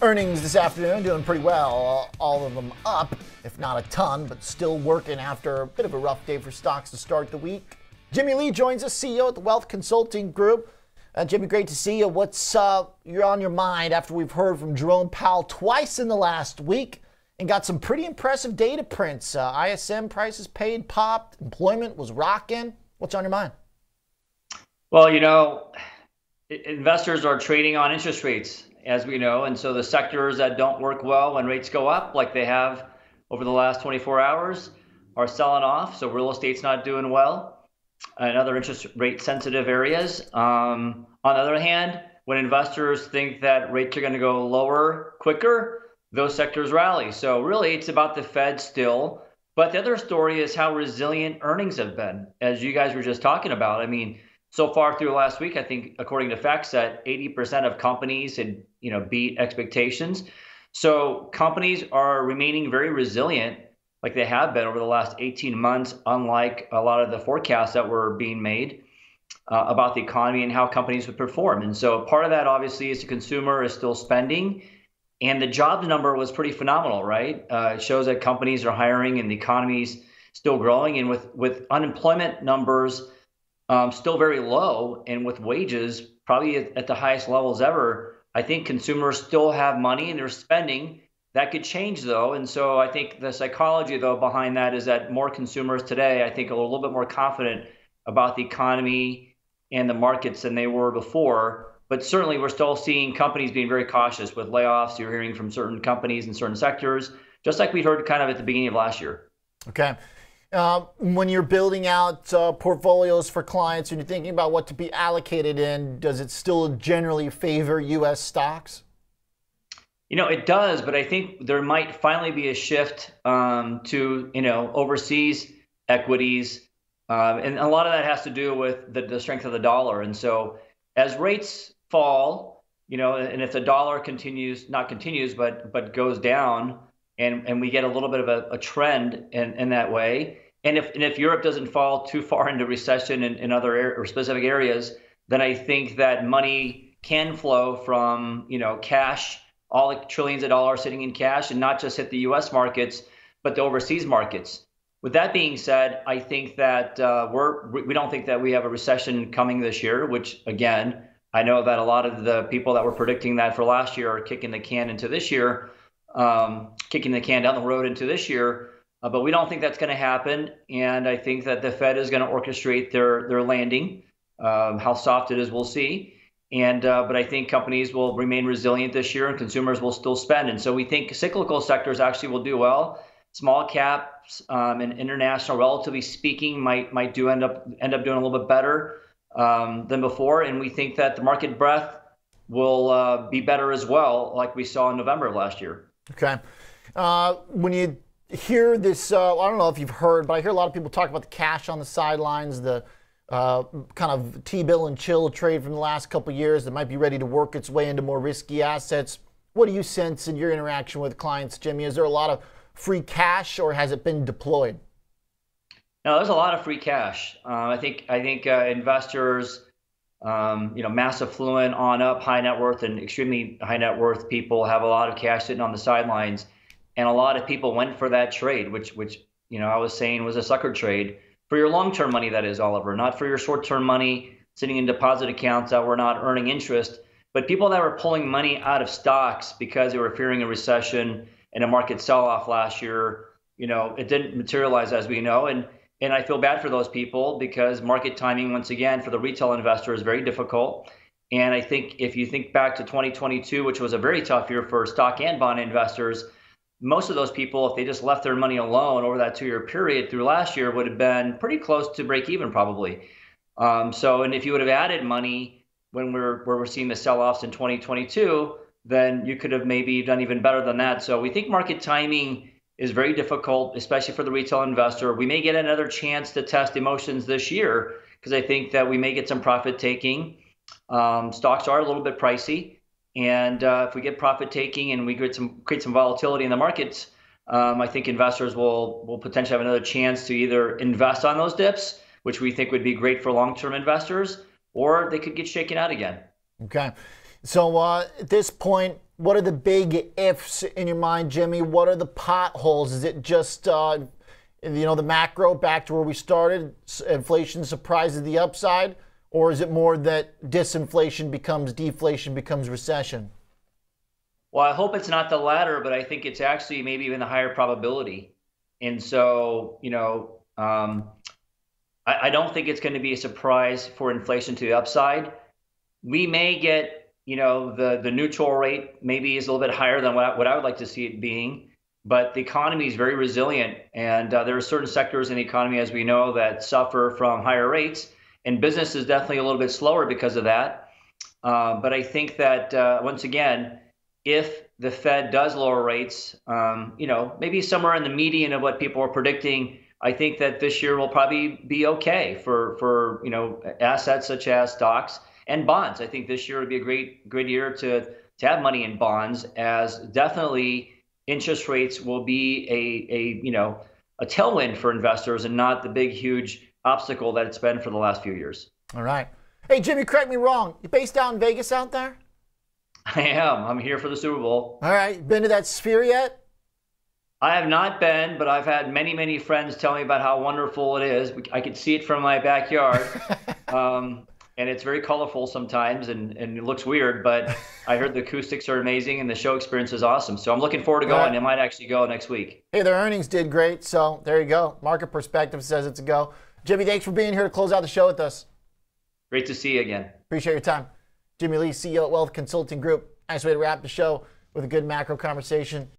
Earnings this afternoon doing pretty well. All of them up, if not a ton, but still working after a bit of a rough day for stocks to start the week. Jimmy Lee joins us, CEO at the Wealth Consulting Group. Jimmy, great to see you. What's you're on your mind after we've heard from Jerome Powell twice in the last week and got some pretty impressive data prints. ISM prices paid popped, employment was rocking. What's on your mind? Well, investors are trading on interest rates, as we know, and so the sectors that don't work well when rates go up, like they have over the last 24 hours, are selling off. So real estate's not doing well, and other interest rate sensitive areas. On the other hand, when investors think that rates are going to go lower quicker, those sectors rally. So really, it's about the Fed still. But the other story is how resilient earnings have been, as you guys were just talking about. I mean, so far through last week, I think, according to FactSet, 80% of companies had, beat expectations. So companies are remaining very resilient, like they have been over the last 18 months, unlike a lot of the forecasts that were being made about the economy and how companies would perform. And so part of that, obviously, is the consumer is still spending. And the jobs number was pretty phenomenal, right? It shows that companies are hiring and the economy's still growing. And with unemployment numbers still very low, and with wages probably at the highest levels ever, I think consumers still have money and they're spending. That could change, though. And so I think the psychology, though, behind that is that more consumers today, I think, are a little bit more confident about the economy and the markets than they were before. But certainly we're still seeing companies being very cautious with layoffs. You're hearing from certain companies in certain sectors, just like we heard kind of at the beginning of last year. Okay. When you're building out portfolios for clients and you're thinking about what to be allocated in, does it still generally favor U.S. stocks? It does, but I think there might finally be a shift to, overseas equities. And a lot of that has to do with the strength of the dollar. And so as rates fall, and if the dollar but goes down, and we get a little bit of a trend in that way. And if Europe doesn't fall too far into recession in other or specific areas, then I think that money can flow from, cash, all the trillions of dollars sitting in cash, and not just hit the U.S. markets, but the overseas markets. With that being said, I think that we don't think that we have a recession coming this year, which, again, I know that a lot of the people that were predicting that for last year are kicking the can down the road into this year. But we don't think that's going to happen. And I think that the Fed is going to orchestrate their landing. How soft it is, we'll see. But I think companies will remain resilient this year and consumers will still spend. And so we think cyclical sectors actually will do well. Small caps and international, relatively speaking, might end up doing a little bit better than before. And we think that the market breadth will be better as well, like we saw in November of last year. Okay. When you hear this, I don't know if you've heard, but I hear a lot of people talk about the cash on the sidelines, the kind of T-bill and chill trade from the last couple of years that might be ready to work its way into more risky assets. What do you sense in your interaction with clients, Jimmy? Is there a lot of free cash, or has it been deployed? No, there's a lot of free cash. I think investors, mass affluent on up, high net worth and extremely high net worth people have a lot of cash sitting on the sidelines. And a lot of people went for that trade, which I was saying was a sucker trade for your long-term money, that is, Oliver, not for your short-term money sitting in deposit accounts that were not earning interest, but people that were pulling money out of stocks because they were fearing a recession and a market sell-off last year. It didn't materialize, as we know. And I feel bad for those people because market timing, once again, for the retail investor is very difficult. And I think if you think back to 2022, which was a very tough year for stock and bond investors, most of those people, if they just left their money alone over that 2-year period through last year, would have been pretty close to break even probably. And if you would have added money when we're seeing the sell-offs in 2022, then you could have maybe done even better than that. So we think market timing is very difficult, especially for the retail investor. We may get another chance to test emotions this year because I think that we may get some profit taking. Stocks are a little bit pricey. And if we get profit taking and we create some volatility in the markets, I think investors will potentially have another chance to either invest on those dips, which we think would be great for long-term investors, or they could get shaken out again. Okay. So at this point, What are the big ifs in your mind, Jimmy? What are the potholes? Is it just, the macro back to where we started, inflation surprises the upside? Or is it more that disinflation becomes deflation, becomes recession? Well, I hope it's not the latter, but I think it's actually maybe even the higher probability. And so, I don't think it's going to be a surprise for inflation to the upside. We may get, the neutral rate maybe is a little bit higher than what I would like to see it being, but the economy is very resilient. And there are certain sectors in the economy, as we know, that suffer from higher rates. And business is definitely a little bit slower because of that. But I think that, once again, if the Fed does lower rates, maybe somewhere in the median of what people are predicting, I think that this year will probably be okay for assets such as stocks and bonds. I think this year would be a great year to have money in bonds, as definitely interest rates will be a tailwind for investors and not the big, huge obstacle that it's been for the last few years. All right. Hey, Jimmy, correct me wrong. You based out in Vegas out there? I am. I'm here for the Super Bowl. All right. Been to that Sphere yet? I have not been, but I've had many, many friends tell me about how wonderful it is. I can see it from my backyard. And it's very colorful sometimes and it looks weird, but I heard the acoustics are amazing and the show experience is awesome. So I'm looking forward to going. Right. I might actually go next week. Hey, their earnings did great. So there you go. Market perspective says it's a go. Jimmy, thanks for being here to close out the show with us. Great to see you again. Appreciate your time. Jimmy Lee, CEO at Wealth Consulting Group. Nice way to wrap the show with a good macro conversation.